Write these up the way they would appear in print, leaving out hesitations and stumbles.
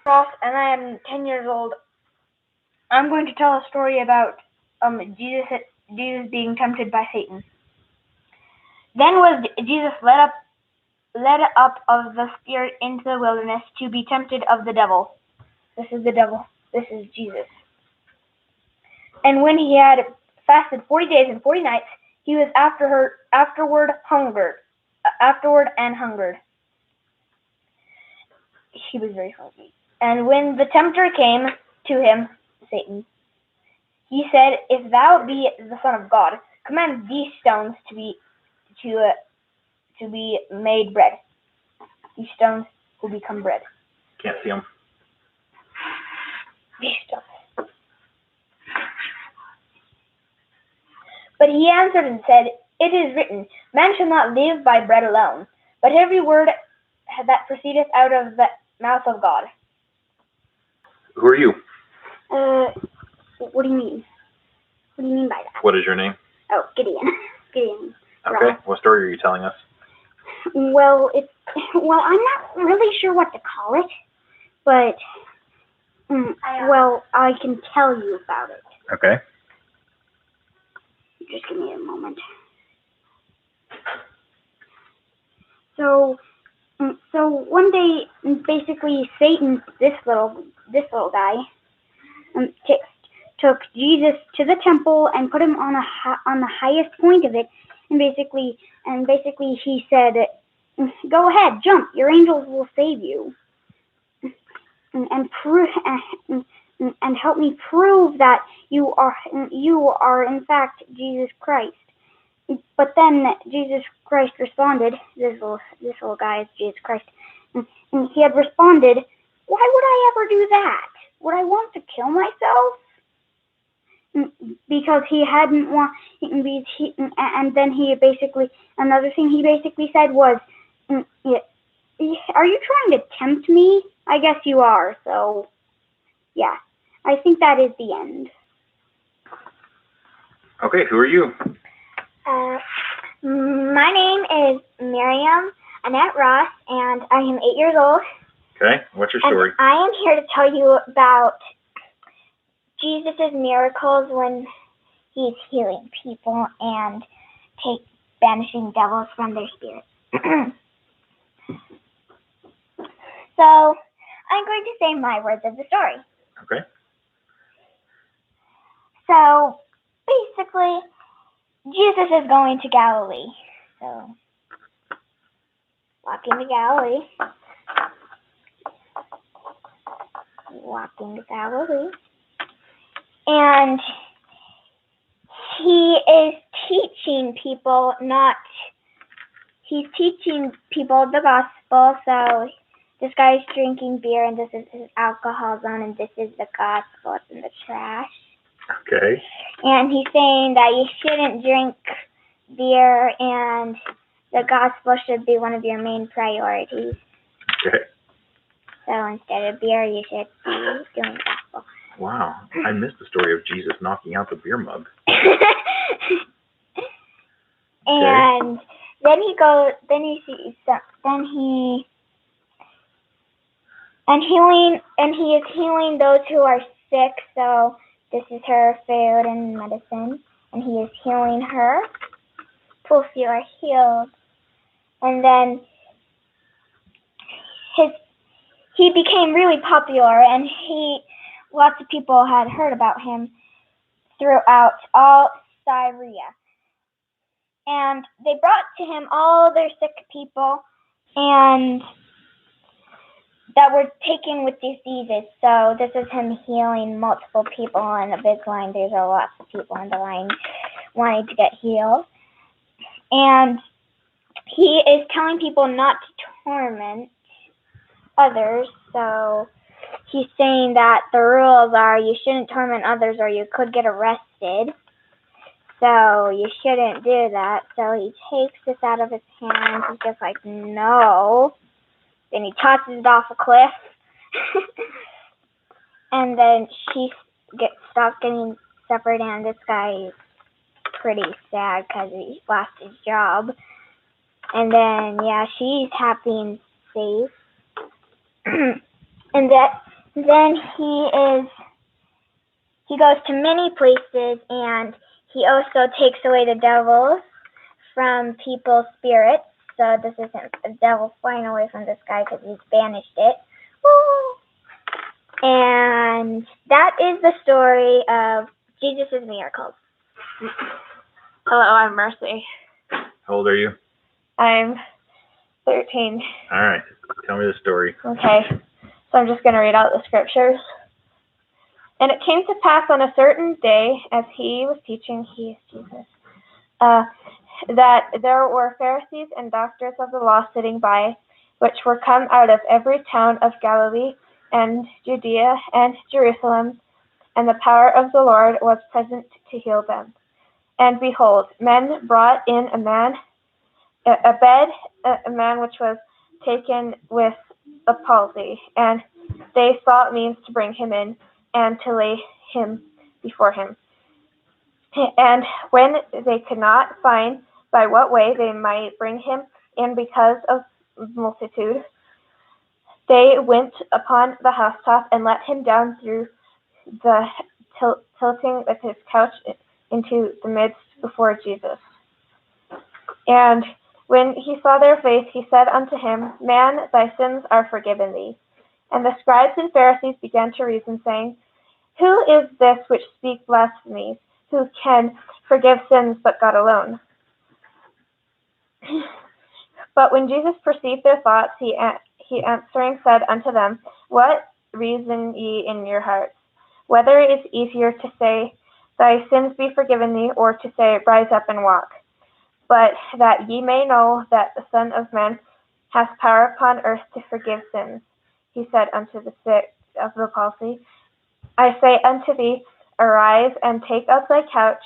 Ross, and I am 10 years old. I'm going to tell a story about Jesus being tempted by Satan. Then was Jesus led up of the Spirit into the wilderness to be tempted of the devil. This is the devil. This is Jesus. And when he had fasted 40 days and 40 nights, he was afterward and hungered. He was very hungry. And when the tempter came to him, Satan, he said, "If thou be the Son of God, command these stones to be made bread." These stones will become bread. Can't see them. These stones. But he answered and said, "It is written, Man shall not live by bread alone, but every word that proceedeth out of the mouth of God." Who are you? What do you mean? What do you mean by that? What is your name? Oh, Gideon. Gideon. Okay. Ross. What story are you telling us? Well, I'm not really sure what to call it, but I can tell you about it. Okay. Just give me a moment. So one day, basically, Satan, this little guy, took Jesus to the temple and put him on the highest point of it, and basically he said, "Go ahead, jump. Your angels will save you, and help me prove that you are in fact Jesus Christ." But then Jesus Christ responded, this little guy is Jesus Christ, and he had responded, "Why would I ever do that? Would I want to kill myself?" Because he hadn't want, and then another thing he basically said was, "Are you trying to tempt me? I guess you are." So, yeah, I think that is the end. Okay, who are you? My name is Miriam Annette Ross, and I am 8 years old. Okay, what's your story? And I am here to tell you about Jesus' miracles when he's healing people and banishing devils from their spirits. So, I'm going to say my words of the story. Okay. So, basically, Jesus is going to Galilee. So, walking to Galilee. And he is teaching people he's teaching people the gospel. So this guy's drinking beer, and this is his alcohol zone, and this is the gospel. It's in the trash. Okay. And he's saying that you shouldn't drink beer, and the gospel should be one of your main priorities. Okay. So instead of beer, you should be doing the gospel. Wow, I missed the story of Jesus knocking out the beer mug. And then he is healing those who are sick. So this is her food and medicine, and he is healing her. Poof, you are healed. And then he became really popular, and lots of people had heard about him throughout all Syria. And they brought to him all their sick people and that were taken with diseases. So this is him healing multiple people in a big line. There's lots of people in the line wanting to get healed. And he is telling people not to torment others. So he's saying that the rules are you shouldn't torment others or you could get arrested. So you shouldn't do that. So he takes this out of his hands. He's just like, no. Then he tosses it off a cliff. And then she stops getting separated, and this guy is pretty sad because he lost his job. And then, yeah, she's happy and safe. And then he goes to many places, and he also takes away the devils from people's spirits. So this isn't a devil flying away from this guy because he's banished it. Woo! And that is the story of Jesus' miracles. Hello, I'm Mercy. How old are you? I'm 13. All right. Tell me the story. Okay, so I'm just going to read out the scriptures. And it came to pass on a certain day, as he was teaching, he is Jesus, that there were Pharisees and doctors of the law sitting by, which were come out of every town of Galilee and Judea and Jerusalem, and the power of the Lord was present to heal them. And behold, men brought in a man which was taken with a palsy, and they sought means to bring him in and to lay him before him. And when they could not find by what way they might bring him in because of multitude, they went upon the housetop and let him down through the tilting with his couch into the midst before Jesus. And when he saw their faith, he said unto him, Man, thy sins are forgiven thee. And the scribes and Pharisees began to reason, saying, Who is this which speaks blasphemies? Who can forgive sins but God alone? But when Jesus perceived their thoughts, he answering said unto them, What reason ye in your hearts? Whether it is easier to say, Thy sins be forgiven thee, or to say, Rise up and walk. But that ye may know that the Son of Man hath power upon earth to forgive sins, he said unto the sick of the palsy, I say unto thee, Arise and take up thy couch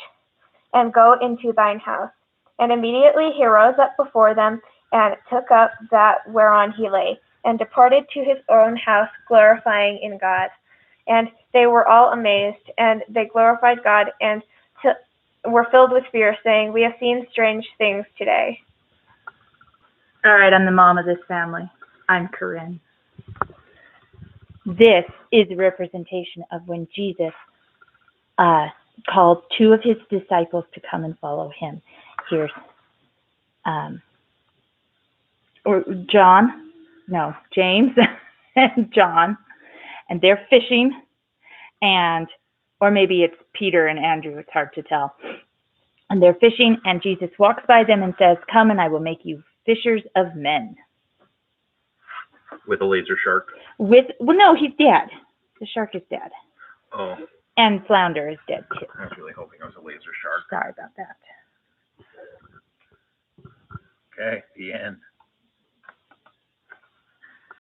and go into thine house. And immediately he rose up before them and took up that whereon he lay, and departed to his own house, glorifying in God. And they were all amazed, and they glorified God, and were filled with fear, saying, We have seen strange things today. All right, I'm the mom of this family. I'm Corinne. This is a representation of when Jesus called two of his disciples to come and follow him. Here's James and John, and they're fishing, or maybe it's Peter and Andrew, it's hard to tell. And they're fishing, and Jesus walks by them and says, Come and I will make you fishers of men. With a laser shark? No, he's dead. The shark is dead. Oh. And Flounder is dead too. I was really hoping it was a laser shark. Sorry about that. Okay, the end.